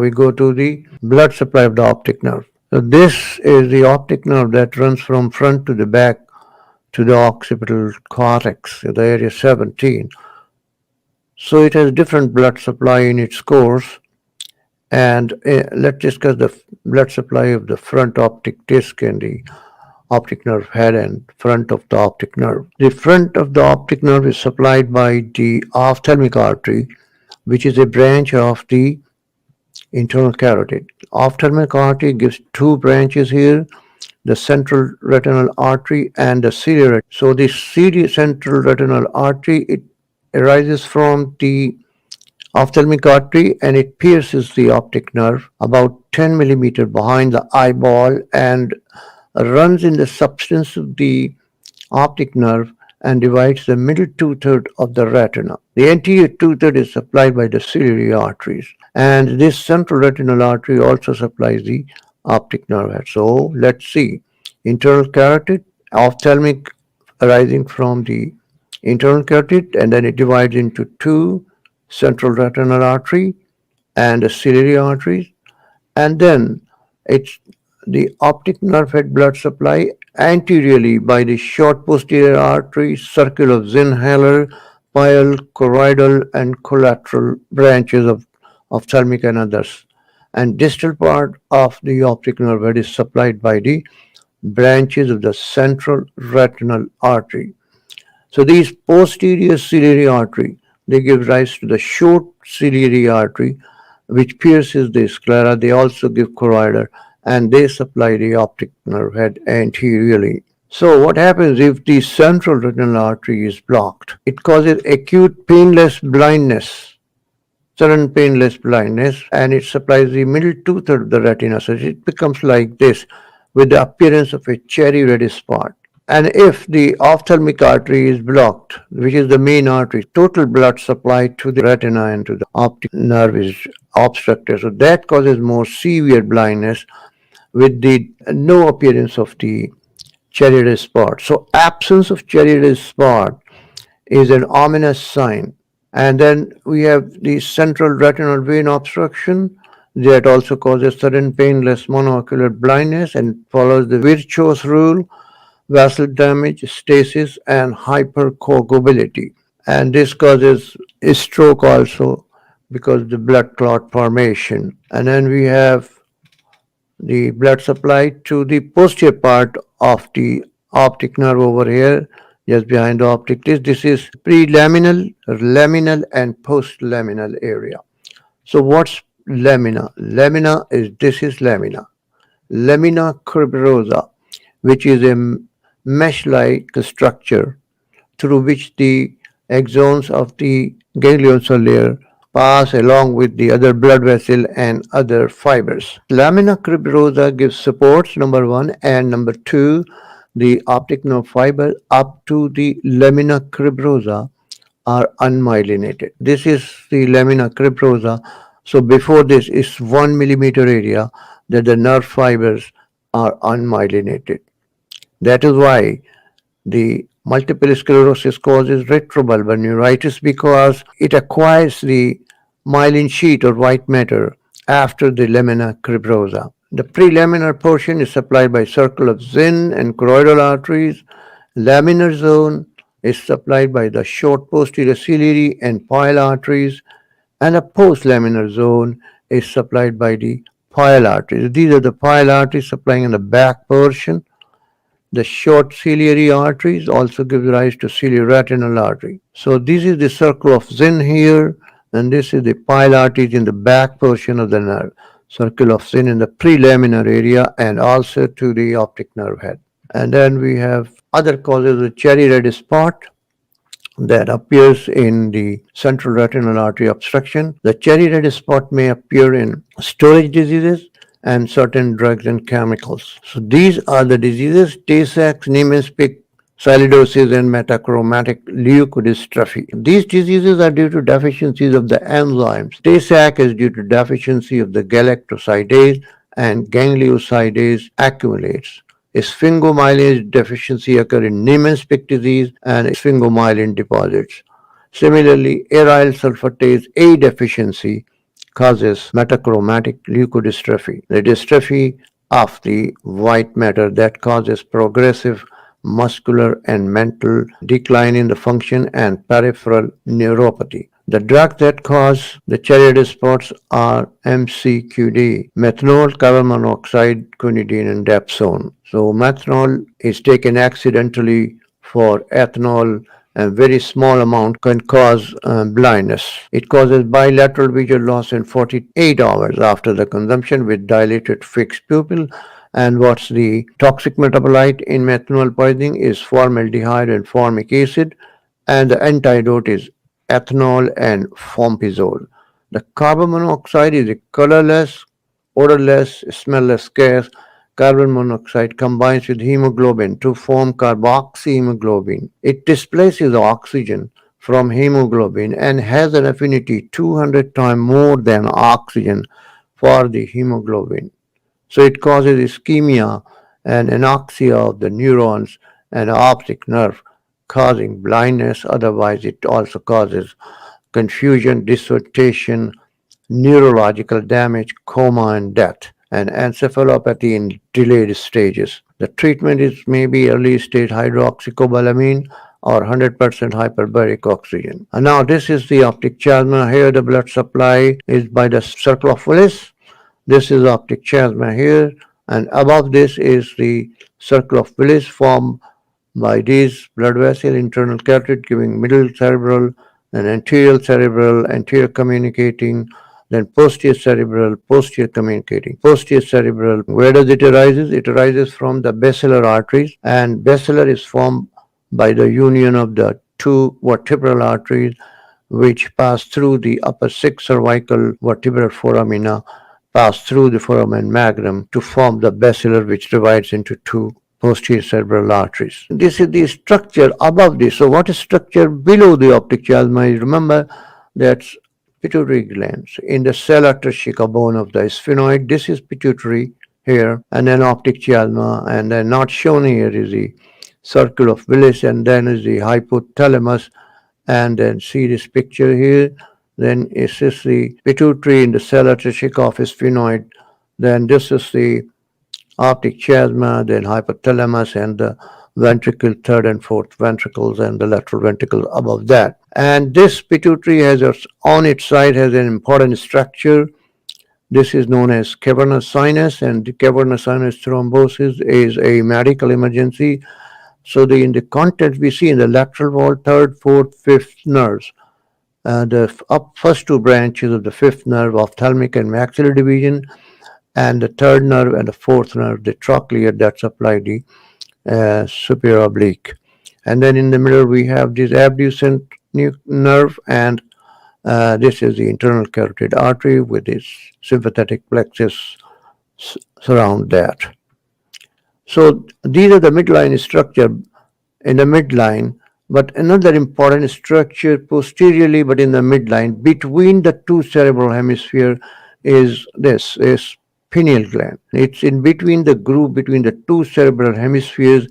We go to the blood supply of the optic nerve. So this is the optic nerve that runs from front to the back to the occipital cortex, the area 17. So it has different blood supply in its course. And let's discuss the blood supply of the front optic disc and the optic nerve head and front of the optic nerve. The front of the optic nerve is supplied by the ophthalmic artery, which is a branch of the internal carotid. Ophthalmic artery gives two branches here, the central retinal artery and the ciliary. So the central retinal artery, it arises from the ophthalmic artery and it pierces the optic nerve about 10 millimeter behind the eyeball and runs in the substance of the optic nerve and divides the middle two-thirds of the retina. The anterior two-thirds is supplied by the ciliary arteries, and this central retinal artery also supplies the optic nerve head. So let's see. Internal carotid, ophthalmic arising from the internal carotid, and then it divides into two, central retinal artery and the ciliary arteries, and then it's the optic nerve head blood supply anteriorly by the short posterior artery, circle of Zinhaler, pial, choroidal, and collateral branches of ophthalmic and others. And distal part of the optic nerve head is supplied by the branches of the central retinal artery. So these posterior ciliary artery, they give rise to the short ciliary artery, which pierces the sclera. They also give choroidal, and they supply the optic nerve head anteriorly. So what happens if the central retinal artery is blocked? It causes acute painless blindness, sudden painless blindness, and it supplies the middle two-thirds of the retina. So it becomes like this with the appearance of a cherry red spot. And if the ophthalmic artery is blocked, which is the main artery, total blood supply to the retina and to the optic nerve is obstructed. So that causes more severe blindness with the no appearance of the cherry red spot. So absence of cherry red spot is an ominous sign. And then we have the central retinal vein obstruction that also causes sudden painless monoocular blindness and follows the Virchow's rule, vessel damage, stasis, and hypercoagulability. And this causes a stroke also because of the blood clot formation. And then we have the blood supply to the posterior part of the optic nerve over here, just behind the optic disc. This is prelaminal, laminal, and postlaminal area. So what's lamina? This is lamina. Lamina cribrosa, which is a mesh-like structure through which the axons of the ganglion cell layer pass along with the other blood vessel and other fibers. Lamina cribrosa gives supports, number one, and number two, the optic nerve fiber up to the lamina cribrosa are unmyelinated. This is the lamina cribrosa. So before this is 1 millimeter area that the nerve fibers are unmyelinated. That is why the multiple sclerosis causes retrobulbar neuritis, because it acquires the myelin sheath or white matter after the lamina cribrosa. The prelaminar portion is supplied by circle of Zinn and choroidal arteries. Laminar zone is supplied by the short posterior ciliary and pial arteries, and a postlaminar zone is supplied by the pial arteries. These are the pial arteries supplying in the back portion. The short ciliary arteries also give rise to ciliary retinal artery. So this is the circle of Zinn here, and this is the pial arteries in the back portion of the nerve. Circle of Zinn in the prelaminar area and also to the optic nerve head. And then we have other causes of cherry red spot that appears in the central retinal artery obstruction. The cherry red spot may appear in storage diseases and certain drugs and chemicals. So these are the diseases: Tay-Sachs, Niemann-Pick, sialidosis, and metachromatic leukodystrophy. These diseases are due to deficiencies of the enzymes. Tay-Sachs is due to deficiency of the galactosidase, and gangliosides accumulates. Sphingomyelin deficiency occurs in Niemann-Pick disease and sphingomyelin deposits. Similarly, aryl sulfatase A deficiency causes metachromatic leukodystrophy, the dystrophy of the white matter that causes progressive muscular and mental decline in the function and peripheral neuropathy. The drugs that cause the choroidal spots are MCQD, methanol, carbon monoxide, quinidine, and dapsone. So methanol is taken accidentally for ethanol, a very small amount can cause blindness. It causes bilateral visual loss in 48 hours after the consumption with dilated fixed pupil. And what's the toxic metabolite in methanol poisoning is formaldehyde and formic acid, and the antidote is ethanol and fompizole. The carbon monoxide is a colorless, odorless, smellless gas. Carbon monoxide combines with hemoglobin to form carboxyhemoglobin. It displaces oxygen from hemoglobin and has an affinity 200 times more than oxygen for the hemoglobin. So it causes ischemia and anoxia of the neurons and optic nerve, causing blindness. Otherwise, it also causes confusion, disorientation, neurological damage, coma, and death, and encephalopathy in delayed stages. The treatment is maybe early stage hydroxycobalamin or 100% hyperbaric oxygen. And now this is the optic chiasma. Here the blood supply is by the circle of Willis. This is optic chiasma here, and above this is the circle of Willis formed by these blood vessel internal carotid giving middle cerebral, then anterior communicating, then posterior communicating. Posterior cerebral, where does it arises? It arises from the basilar arteries, and basilar is formed by the union of the two vertebral arteries which pass through the upper six cervical vertebral foramina, pass through the foramen magnum to form the basilar, which divides into two posterior cerebral arteries. This is the structure above this. So what is structure below the optic chiasma? Remember that's pituitary glands. In the sella tracheica bone of the sphenoid, this is pituitary here, and then optic chiasma, and then not shown here is the circle of Willis, and then is the hypothalamus, and then see this picture here. Then is this the pituitary in the sella tracheica of sphenoid. Then this is the optic chiasma, then hypothalamus, and the ventricle, third and fourth ventricles, and the lateral ventricle above that. And this pituitary has on its side has an important structure. This is known as cavernous sinus, and the cavernous sinus thrombosis is a medical emergency. So in the content we see in the lateral wall, third, fourth, fifth nerves. The first two branches of the fifth nerve, ophthalmic and maxillary division, and the third nerve and the fourth nerve, the trochlear, that supply the superior oblique. And then in the middle we have this abducent nerve, and this is the internal carotid artery with its sympathetic plexus surround that. So these are the midline structure in the midline, but another important structure posteriorly but in the midline between the two cerebral hemisphere is this, is pineal gland. It's in between the groove between the two cerebral hemispheres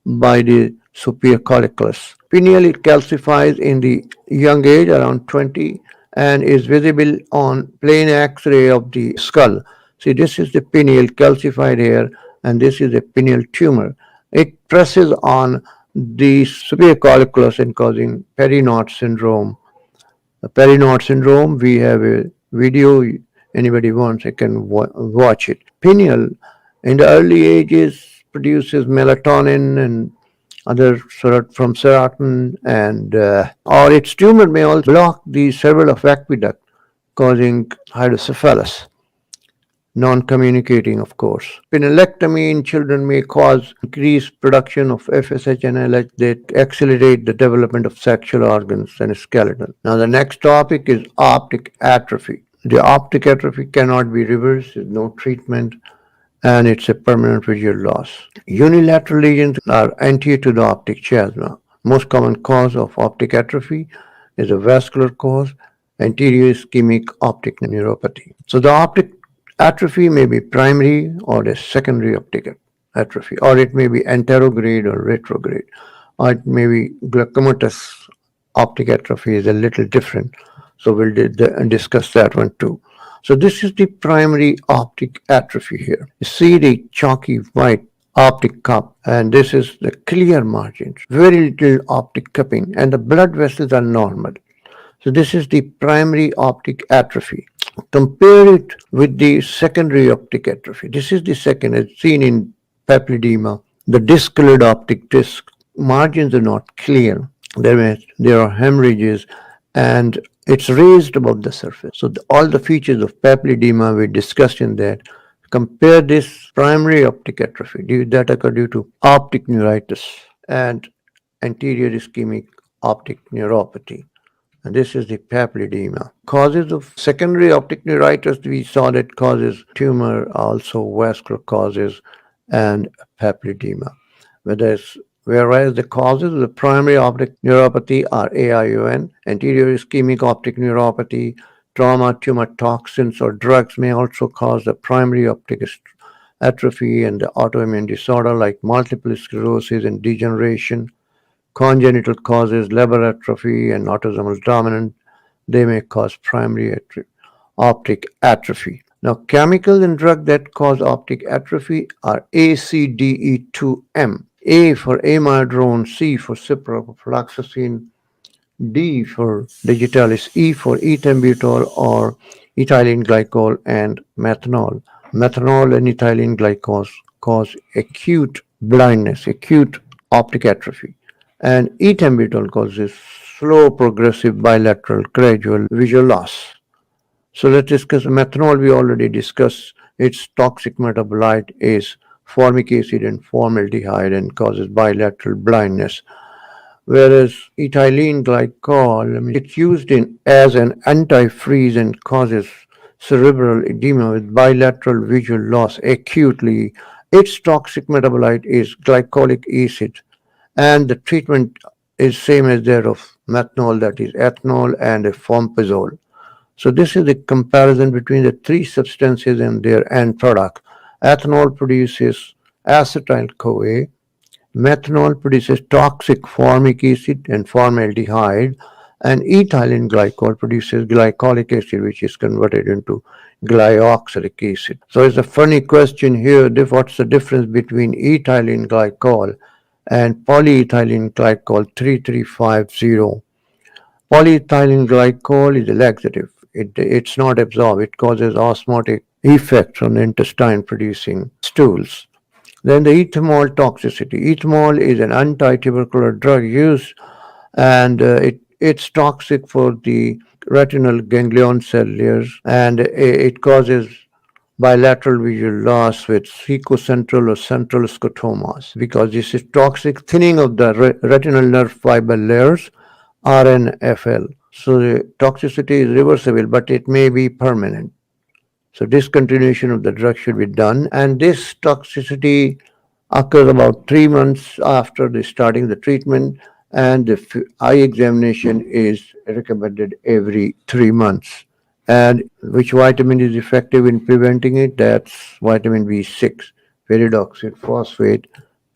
by the superior colliculus. Pineal, it calcifies in the young age around 20 and is visible on plain X-ray of the skull. See, this is the pineal calcified here, and this is a pineal tumor. It presses on the superior colliculus and causing Perinaut syndrome. The Perinaut syndrome, we have a video. Anybody wants, it can watch it. Pineal, in the early ages, produces melatonin and other sort from serotonin, and or its tumor may also block the cerebral aqueduct, causing hydrocephalus. Non-communicating, of course. Pinealectomy in children may cause increased production of FSH and LH that accelerate the development of sexual organs and skeletal. Now the next topic is optic atrophy. The optic atrophy cannot be reversed, there's no treatment, and it's a permanent visual loss. Unilateral lesions are anterior to the optic chiasma. Most common cause of optic atrophy is a vascular cause, anterior ischemic optic neuropathy. So the optic atrophy may be primary or a secondary optic atrophy, or it may be anterograde or retrograde, or it may be glaucomatous optic atrophy is a little different. So we'll discuss that one too. So this is the primary optic atrophy here. You see the chalky white optic cup, and this is the clear margins, very little optic cupping, and the blood vessels are normal. So this is the primary optic atrophy. Compare it with the secondary optic atrophy. This is the second, as seen in papilledema. The discolored optic disc margins are not clear. There are hemorrhages, and it's raised above the surface. So all the features of papilledema we discussed in that. Compare this primary optic atrophy that occur due to optic neuritis and anterior ischemic optic neuropathy. And this is the papilledema. Causes of secondary optic neuritis, we saw that causes tumor, also vascular causes, and papilledema. Whereas the causes of the primary optic neuropathy are AION, anterior ischemic optic neuropathy, trauma, tumor, toxins, or drugs may also cause the primary optic atrophy and the autoimmune disorder like multiple sclerosis and degeneration. Congenital causes, liver atrophy, and autosomal dominant, they may cause primary optic atrophy. Now, chemicals and drugs that cause optic atrophy are ACDE2M. A for amiodarone, C for ciprofloxacin, D for digitalis, E for ethambutol or ethylene glycol, and methanol. Methanol and ethylene glycol cause acute blindness, acute optic atrophy. And ethambutol causes slow, progressive, bilateral, gradual visual loss. So let's discuss methanol. We already discussed its toxic metabolite is formic acid and formaldehyde and causes bilateral blindness. Whereas ethylene glycol, it's used as an antifreeze and causes cerebral edema with bilateral visual loss acutely. Its toxic metabolite is glycolic acid, and the treatment is same as that of methanol, that is ethanol and fompazole. So this is the comparison between the three substances and their end product. Ethanol produces acetyl-CoA, methanol produces toxic formic acid and formaldehyde, and ethylene glycol produces glycolic acid, which is converted into glyoxylic acid. So it's a funny question here. What's the difference between ethylene glycol and polyethylene glycol 3350? Polyethylene glycol is a laxative. It's not absorbed. It causes osmotic effects on the intestine, producing stools. Then the ethymol toxicity. Ethymol is an anti-tubercular drug used, and it's toxic for the retinal ganglion cell layers, and it causes bilateral visual loss with secocentral or central scotomas. Because this is toxic, thinning of the retinal nerve fiber layers, RNFL. So the toxicity is reversible, but it may be permanent. So discontinuation of the drug should be done, and this toxicity occurs about 3 months after the starting the treatment, and the eye examination is recommended every 3 months. And which vitamin is effective in preventing it? That's vitamin B6, pyridoxine phosphate,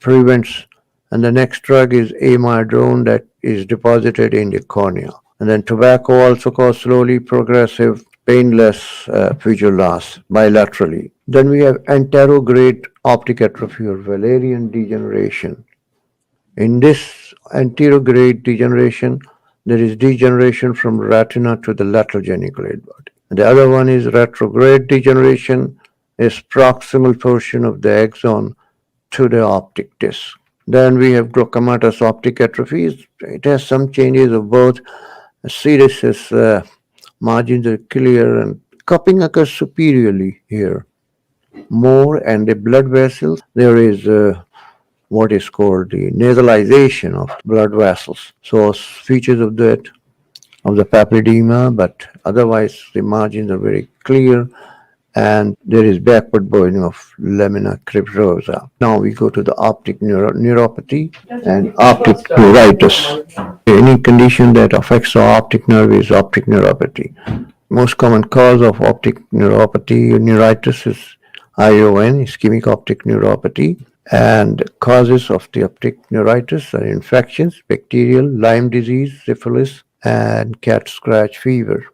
prevents. And the next drug is amiodarone that is deposited in the cornea. And then tobacco also causes slowly progressive, painless visual loss bilaterally. Then we have anterograde optic atrophy or Wallerian degeneration. In this anterograde degeneration, there is degeneration from retina to the lateral geniculate body. And the other one is retrograde degeneration, is proximal portion of the axon to the optic disc. Then we have glaucomatous optic atrophy. It has some changes of both. Serous margins are clear, and cupping occurs superiorly here. More, and the blood vessels, there is what is called the nasalization of blood vessels. So features of the papilledema, but otherwise the margins are very clear, and there is backward bowing of lamina cribrosa. Now we go to the optic neuropathy and optic neuritis. Any condition that affects the optic nerve is optic neuropathy. Most common cause of optic neuropathy, neuritis, is ION, ischemic optic neuropathy, and causes of the optic neuritis are infections, bacterial, Lyme disease, syphilis, and cat scratch fever.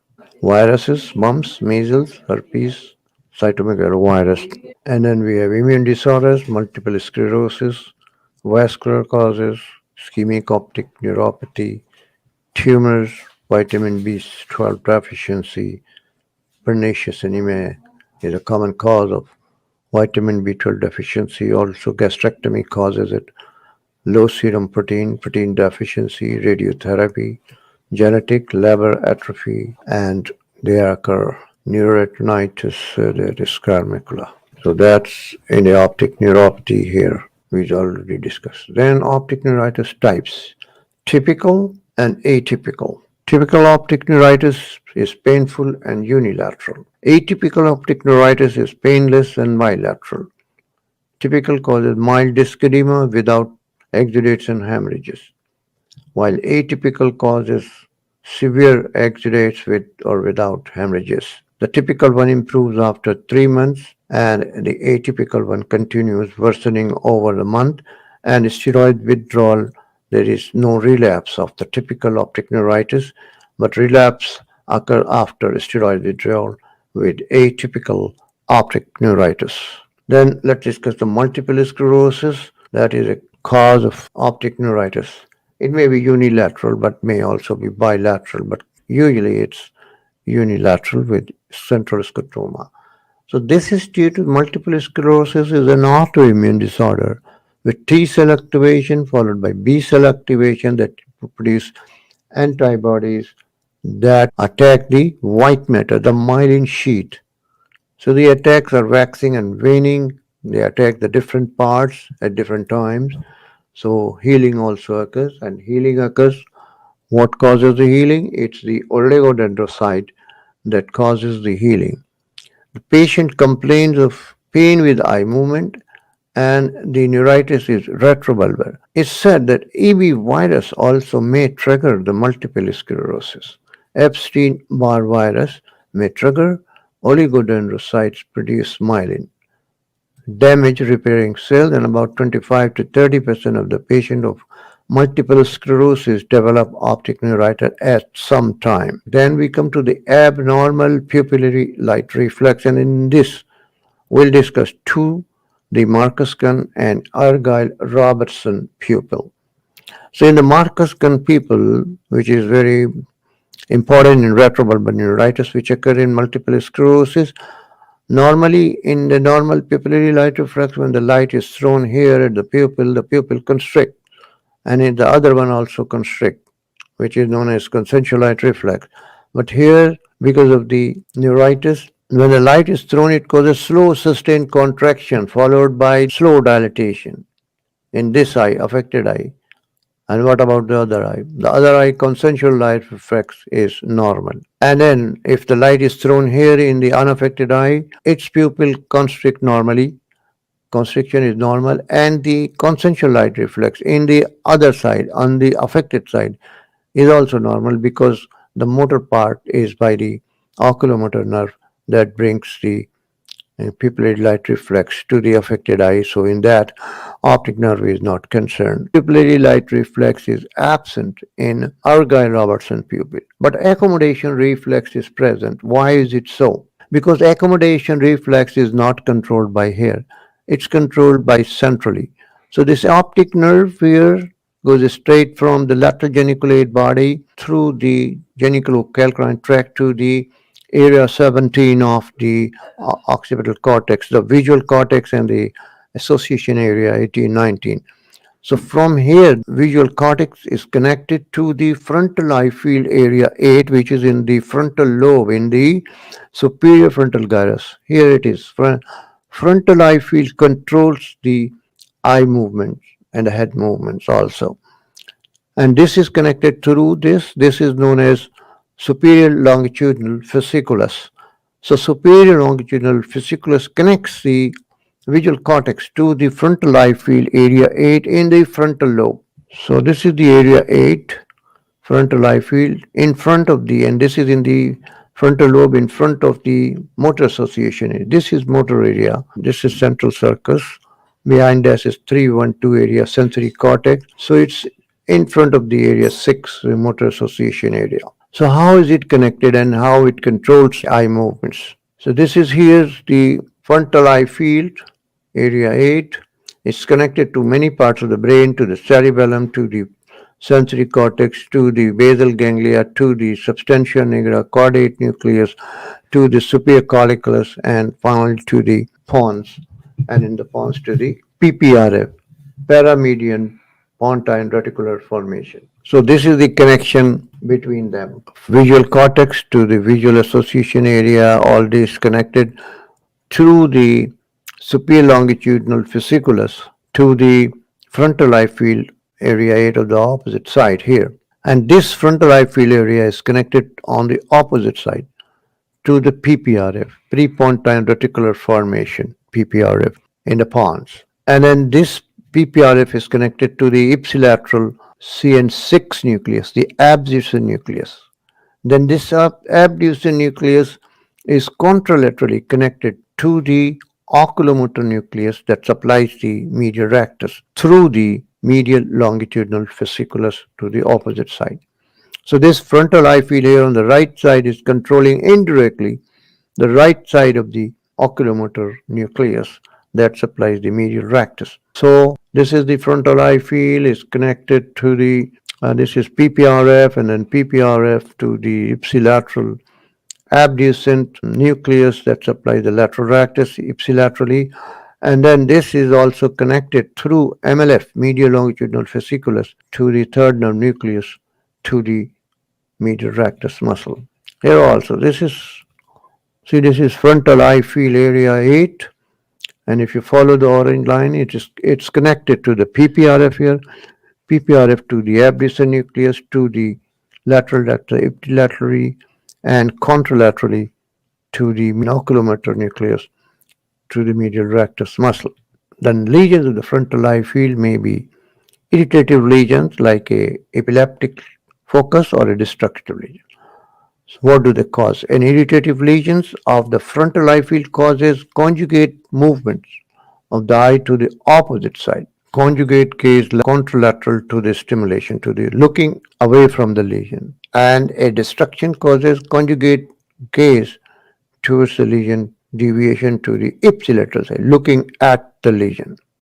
Viruses, mumps, measles, herpes, cytomegalovirus. And then we have immune disorders, multiple sclerosis, vascular causes, ischemic optic neuropathy, tumors, vitamin B12 deficiency, pernicious anemia is a common cause of vitamin B12 deficiency. Also, gastrectomy causes it. Low serum protein, protein deficiency, radiotherapy, genetic liver atrophy, and there occur neuritis, that is scarmacula. So that's in the optic neuropathy here, which already discussed. Then optic neuritis types, typical and atypical. Typical optic neuritis is painful and unilateral. Atypical optic neuritis is painless and bilateral. Typical causes mild disc edema without exudates and hemorrhages, while atypical causes severe exudates with or without hemorrhages. The typical one improves after 3 months, and the atypical one continues worsening over the month, and steroid withdrawal. There is no relapse of the typical optic neuritis, but relapse occur after steroid withdrawal with atypical optic neuritis. Then let's discuss the multiple sclerosis. That is a cause of optic neuritis. It may be unilateral, but may also be bilateral, but usually it's unilateral with central scotoma. So this is due to multiple sclerosis is an autoimmune disorder with T cell activation followed by B cell activation that produce antibodies that attack the white matter, the myelin sheath. So the attacks are waxing and waning. They attack the different parts at different times. So healing also occurs, and healing occurs. What causes the healing? It's the oligodendrocyte that causes the healing. The patient complains of pain with eye movement, and the neuritis is retrobulbar. It's said that EB virus also may trigger the multiple sclerosis. Epstein-Barr virus may trigger oligodendrocytes produce myelin. Damage repairing cells, and about 25 to 30% of the patient of multiple sclerosis develop optic neuritis at some time. Then we come to the abnormal pupillary light reflex, and in this we'll discuss two, the Marcus-Gunn and Argyll-Robertson pupil. So in the Marcus-Gunn pupil, which is very important in retrobulbar neuritis, which occur in multiple sclerosis, normally in the normal pupillary light reflex, when the light is thrown here at the pupil constricts, and in the other one also constrict, which is known as consensual light reflex. But here, because of the neuritis, when the light is thrown, it causes slow sustained contraction followed by slow dilatation in this eye, affected eye. And what about the other eye? The other eye, consensual light reflex is normal. And then if the light is thrown here in the unaffected eye, its pupil constrict normally. Constriction is normal, and the consensual light reflex in the other side, on the affected side, is also normal because the motor part is by the oculomotor nerve that brings the pupillary light reflex to the affected eye. So in that, optic nerve is not concerned. Pupillary light reflex is absent in Argyll-Robertson pupil, but accommodation reflex is present. Why is it so? Because accommodation reflex is not controlled by here. It's controlled by centrally. So this optic nerve here goes straight from the lateral geniculate body through the geniculocalcrine tract to the area 17 of the occipital cortex, the visual cortex, and the association area 18, 19. So from here, visual cortex is connected to the frontal eye field area 8, which is in the frontal lobe, in the superior frontal gyrus. Here it is. Frontal eye field controls the eye movements and the head movements also. And this is connected through this. This is known as superior longitudinal fasciculus. So superior longitudinal fasciculus connects the visual cortex to the frontal eye field area 8 in the frontal lobe. So this is the area 8, frontal eye field, in front of the, and this is in the frontal lobe in front of the motor association. This is motor area. This is central sulcus. Behind us is 312 area, sensory cortex. So it's in front of the area 6, the motor association area. So how is it connected and how it controls eye movements? So this is here the frontal eye field, area 8. It's connected to many parts of the brain, to the cerebellum, to the sensory cortex, to the basal ganglia, to the substantia nigra, caudate nucleus, to the superior colliculus, and finally to the pons, and in the pons to the PPRF, paramedian pontine reticular formation. So this is the connection between them. Visual cortex to the visual association area, all this connected through the superior longitudinal fasciculus to the frontal eye field, area 8 of the opposite side here. And this frontal eye field area is connected on the opposite side to the PPRF, prepontine reticular formation, PPRF, in the pons. And then this PPRF is connected to the ipsilateral CN6 nucleus, the abducens nucleus. Then this abducens nucleus is contralaterally connected to the oculomotor nucleus that supplies the medial rectus through the medial longitudinal fasciculus to the opposite side. So this frontal eye field here on the right side is controlling indirectly the right side of the oculomotor nucleus that supplies the medial rectus. So this is the frontal eye field is connected to the this is PPRF and then PPRF to the ipsilateral abducent nucleus that supplies the lateral rectus ipsilaterally. And then this is also connected through MLF, medial longitudinal fasciculus, to the third nerve nucleus to the medial rectus muscle. Here also, this is frontal eye field area 8. And if you follow the orange line, it's connected to the PPRF here, PPRF to the abducens nucleus, to the lateral rectus ipsilaterally, and contralaterally to the oculomotor nucleus to the medial rectus muscle. Then lesions of the frontal eye field may be irritative lesions like a epileptic focus or a destructive lesion. So what do they cause? An irritative lesions of the frontal eye field causes conjugate movements of the eye to the opposite side. Conjugate gaze contralateral to the stimulation, to the looking away from the lesion. And a destruction causes conjugate gaze towards the lesion, deviation to the ipsilateral side, looking at the lesion.